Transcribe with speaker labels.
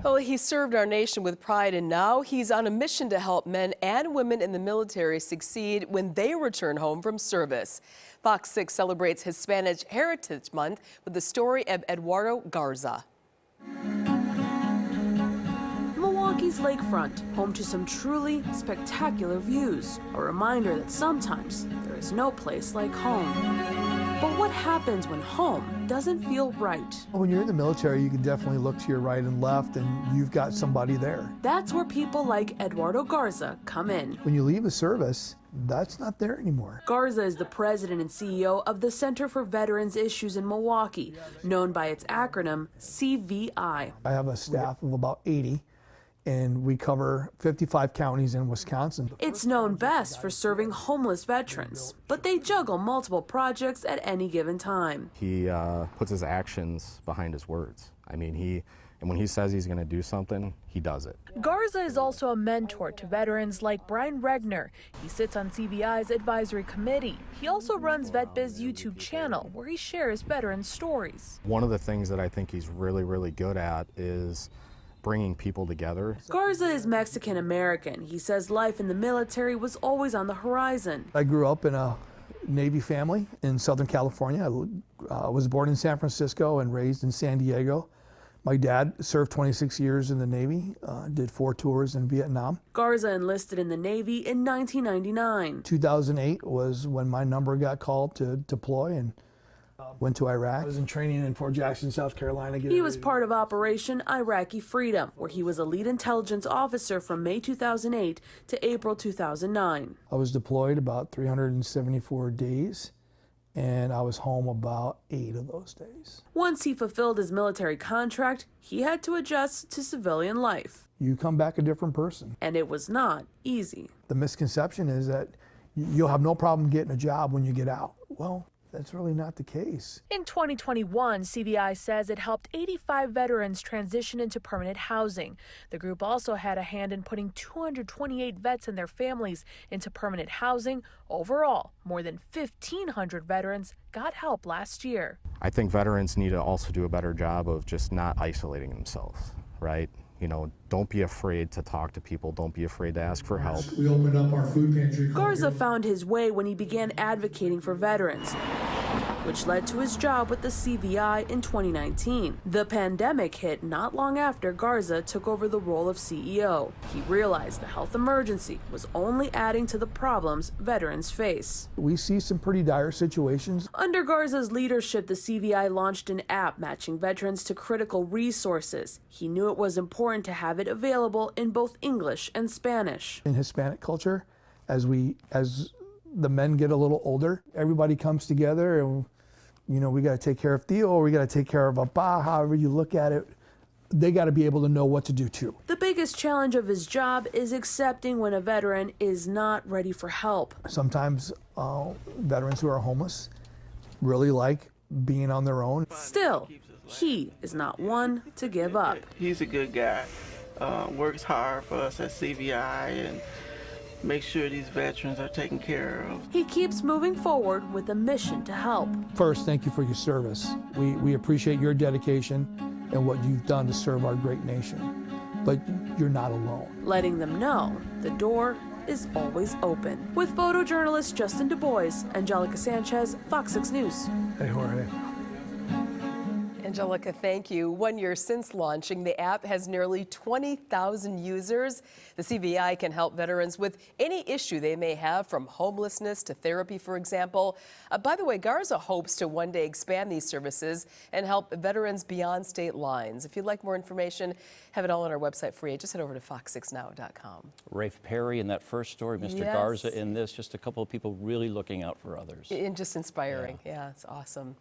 Speaker 1: Well, he served our nation with pride, and now he's on a mission to help men and women in the military succeed when they return home from service. Fox 6 celebrates Hispanic Heritage Month with the story of Eduardo Garza.
Speaker 2: Milwaukee's lakefront, home to some truly spectacular views. A reminder that sometimes there is no place like home. But what happens when home doesn't feel right?
Speaker 3: When you're in the military, you can definitely look to your right and left, and you've got somebody there.
Speaker 2: That's where people like Eduardo Garza come in.
Speaker 3: When you leave a service, that's not there anymore.
Speaker 2: Garza is the president and CEO of the Center for Veterans Issues in Milwaukee, known by its acronym CVI.
Speaker 3: I have a staff of about 80. And we cover 55 counties in Wisconsin.
Speaker 2: It's known best for serving homeless veterans, but they juggle multiple projects at any given time.
Speaker 4: He puts his actions behind his words. I mean, when he says he's going to do something, he does it.
Speaker 5: Garza is also a mentor to veterans like Brian Regner. He sits on CVI's advisory committee. He also runs VetBiz YouTube channel, where he shares veteran stories.
Speaker 4: One of the things that I think he's really, really good at is bringing people together.
Speaker 2: Garza is Mexican-American. He says life in the military was always on the horizon.
Speaker 3: I grew up in a Navy family in Southern California. I was born in San Francisco and raised in San Diego. My dad served 26 years in the Navy, did 4 tours in Vietnam.
Speaker 2: Garza enlisted in the Navy in 1999.
Speaker 3: 2008 was when my number got called to deploy, and went to Iraq. I was in training in Fort Jackson, South Carolina.
Speaker 2: He was part of Operation Iraqi Freedom, where he was a lead intelligence officer from May 2008 to April 2009.
Speaker 3: I was deployed about 374 days, and I was home about 8 of those days.
Speaker 2: Once he fulfilled his military contract, he had to adjust to civilian life.
Speaker 3: You come back a different person.
Speaker 2: And it was not easy.
Speaker 3: The misconception is that you'll have no problem getting a job when you get out. Well, that's really not the case.
Speaker 5: In 2021, CVI says it helped 85 veterans transition into permanent housing. The group also had a hand in putting 228 vets and their families into permanent housing. Overall, more than 1,500 veterans got help last year.
Speaker 4: I think veterans need to also do a better job of just not isolating themselves, right? You know, don't be afraid to talk to people. Don't be afraid to ask for help.
Speaker 6: We opened up our food pantry.
Speaker 2: Garza found his way when he began advocating for veterans, which led to his job with the CVI in 2019. The pandemic hit not long after Garza took over the role of CEO. He realized the health emergency was only adding to the problems veterans face.
Speaker 3: We see some pretty dire situations.
Speaker 2: Under Garza's leadership, the CVI launched an app matching veterans to critical resources. He knew it was important to have it available in both English and Spanish.
Speaker 3: In Hispanic culture, as the men get a little older, everybody comes together, and we got to take care of Theo, or we got to take care of Papa, however you look at it. They got to be able to know what to do too.
Speaker 2: The biggest challenge of his job is accepting when a veteran is not ready for help.
Speaker 3: Sometimes veterans who are homeless really like being on their own.
Speaker 2: Still, he is not one to give up.
Speaker 7: He's a good guy, works hard for us at CVI, and make sure these veterans are taken care of.
Speaker 2: He keeps moving forward with a mission to help.
Speaker 3: First, thank you for your service. We appreciate your dedication and what you've done to serve our great nation. But you're not alone.
Speaker 2: Letting them know the door is always open. With photojournalist Justin Du Bois, Angelica Sanchez, Fox 6 News.
Speaker 3: Hey, Jorge.
Speaker 1: Angelica, thank you. 1 year since launching, the app has nearly 20,000 users. The CVI can help veterans with any issue they may have, from homelessness to therapy, for example. By the way, Garza hopes to one day expand these services and help veterans beyond state lines. If you'd like more information, have it all on our website for you. Just head over to fox6now.com.
Speaker 8: Rafe Perry in that first story, Mr.
Speaker 1: Yes.
Speaker 8: Garza in this, just a couple of people really looking out for others.
Speaker 1: And just inspiring. Yeah, it's awesome.